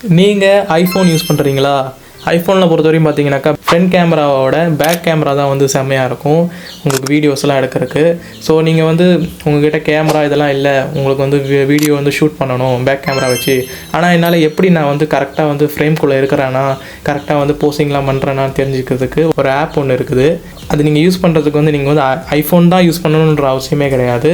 நீங்கள் iPhone use பண்ணுறீங்களா? ஐஃபோனில் பொறுத்தவரையும் பார்த்தீங்கன்னாக்கா ஃப்ரண்ட் கேமராவோட பேக் கேமரா தான் வந்து செம்மையாக இருக்கும் உங்களுக்கு வீடியோஸ்லாம் எடுக்கிறதுக்கு. ஸோ நீங்கள் வந்து உங்கள்கிட்ட கேமரா இதெல்லாம் இல்லை, உங்களுக்கு வந்து வீடியோ வந்து ஷூட் பண்ணணும் பேக் கேமரா வச்சு. ஆனால் என்னால் எப்படி நான் வந்து கரெக்டாக வந்து ஃப்ரேம்குள்ளே இருக்கிறேன்னா, கரெக்டாக வந்து போஸ்டிங்லாம் பண்ணுறேன்னான்னு தெரிஞ்சுக்கிறதுக்கு ஒரு ஆப் ஒன்று இருக்குது. அது நீங்கள் யூஸ் பண்ணுறதுக்கு வந்து நீங்கள் வந்து ஐஃபோன் தான் யூஸ் பண்ணணுன்ற அவசியமே கிடையாது.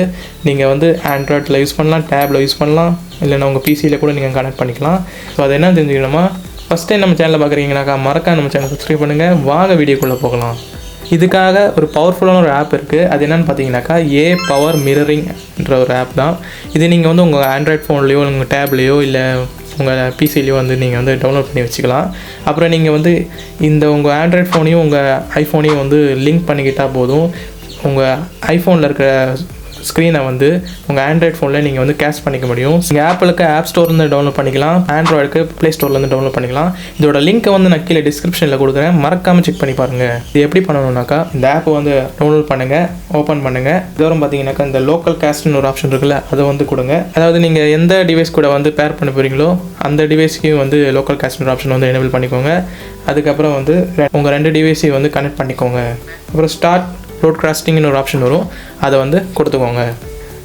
நீங்கள் வந்து ஆண்ட்ராய்டில் யூஸ் பண்ணலாம், டேப்பில் யூஸ் பண்ணலாம், இல்லைன்னா உங்கள் பிசியில் கூட நீங்கள் கனெக்ட் பண்ணிக்கலாம். ஸோ அது என்ன தெரிஞ்சுக்கணுமா, ஃபஸ்ட் டைம் நம்ம சேனலில் பார்க்குறீங்கனாக்கா மறக்காம நம்ம சேனல் சப்ஸ்கிரைப் பண்ணுங்கள். வாங்க வீடியோக்குள்ளே போகலாம். இதுக்காக ஒரு பவர்ஃபுல்லான ஒரு ஆப் இருக்குது. அது என்னென்னு பார்த்தீங்கன்னாக்கா பவர் மிரரிங்ன்ற ஒரு ஆப் தான். இது நீங்கள் வந்து உங்கள் ஆண்ட்ராய்ட் ஃபோன்லேயோ உங்கள் டேப்லேயோ இல்லை உங்கள் பிசிலேயோ வந்து நீங்கள் வந்து டவுன்லோட் பண்ணி வச்சுக்கலாம். அப்புறம் நீங்கள் வந்து உங்கள் ஆண்ட்ராய்ட் ஃபோனையும் உங்கள் ஐஃபோனையும் வந்து லிங்க் பண்ணிக்கிட்டால் போதும். உங்கள் ஐஃபோனில் இருக்கிற ஸ்க்ரீனை வந்து உங்கள் ஆண்ட்ராய்ட் ஃபோனில் நீங்கள் வந்து கேஷ் பண்ணிக்க முடியும். நீங்கள் ஆப்பிளுக்கு ஆப் ஸ்டோர்லேருந்து டவுன்லோட் பண்ணிக்கலாம், ஆண்ட்ராய்டுக்கு ப்ளே ஸ்டோர்லேருந்து டவுன்லோட் பண்ணிக்கலாம். இதோட லிங்க்கை வந்து நான் கீழே டிஸ்கிரிப்ஷனில் கொடுக்குறேன், மறக்காமல் செக் பண்ணி பாருங்கள். இது எப்படி பண்ணணும்னாக்கா, இந்த ஆப்பை வந்து டவுன்லோட் பண்ணுங்கள், ஓப்பன் பண்ணுங்கள். இதோட பார்த்தீங்கன்னாக்கா இந்த லோக்கல் கேஸ்ட்னு ஒரு ஆப்ஷன் இருக்குல்ல, அதை வந்து கொடுங்க. அதாவது நீங்கள் எந்த டிவைஸ் கூட வந்து பேர் பண்ண போகிறீங்களோ அந்த டிவைஸ்க்கையும் வந்து லோக்கல் கேஸ்ட்னு ஆப்ஷன் வந்து எனேபிள் பண்ணிக்கோங்க. அதுக்கப்புறம் வந்து உங்கள் 2 டிவைஸையும் வந்து கனெக்ட் பண்ணிக்கோங்க. அப்புறம் ஸ்டார்ட் ப்ராட்காஸ்டிங்னு ஒரு ஆப்ஷன் வரும், அதை வந்து கொடுத்துக்கோங்க.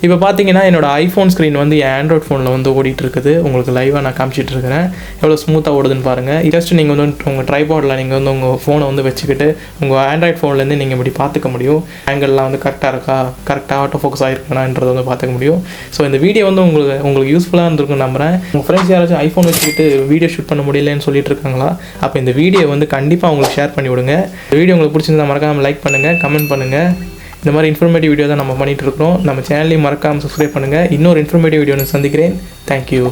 இப்போ பார்த்தீங்கன்னா என்னோடய ஐஃபோன் ஸ்க்ரீன் வந்து என் ஆண்ட்ராய்ட் ஃபோனில் வந்து ஓடிட்டு இருக்குது. உங்களுக்கு லைவாக நான் காமிச்சிட்டு இருக்கிறேன், எவ்வளோ ஸ்மூத்தாக ஓடுதுன்னு பாருங்கள். ஜஸ்ட் நீங்கள் வந்து உங்கள் ட்ரைபாடில் நீங்கள் வந்து உங்கள் ஃபோனை வந்து வச்சுக்கிட்டு உங்கள் ஆண்ட்ராய்ட் ஃபோன்லேருந்து நீங்கள் இப்படி பார்த்துக்க முடியும். ஆங்கிள்லாம் வந்து கரெக்டாக இருக்கா, கரெக்டாக ஆட்டோ ஃபோக்கஸ் ஆகிருக்கானான்றதை வந்து பார்த்துக்க முடியும். ஸோ இந்த வீடியோ வந்து உங்களுக்கு யூஸ்ஃபுல்லாக இருந்திருக்குன்னு நம்புகிறேன். உங்கள் ஃப்ரெண்ட்ஸ் யாராச்சும் ஐஃபோன் வச்சுக்கிட்டு வீடியோ ஷூட் பண்ண முடியலன்னு சொல்லிட்டு இருக்காங்களா? அப்போ இந்த வீடியோ வந்து கண்டிப்பாக அவங்களுக்கு ஷேர் பண்ணி விடுங்க. இந்த வீடியோ உங்களுக்கு பிடிச்சிருந்தா மறக்காமல் லைக் பண்ணுங்கள், கமெண்ட் பண்ணுங்கள். இந்த மாதிரி இன்ஃபர்மேட்டிவ் வீடியோ தான் நம்ம பண்ணிகிட்டு இருக்கிறோம். நம்ம சேனலையும் மறக்காமல் சப்ஸ்கிரைப் பண்ணுங்கள். இன்னொரு இன்ஃபர்மேட்டிவ் வீடியோ சந்திக்கிறேன். தேங்க்யூ.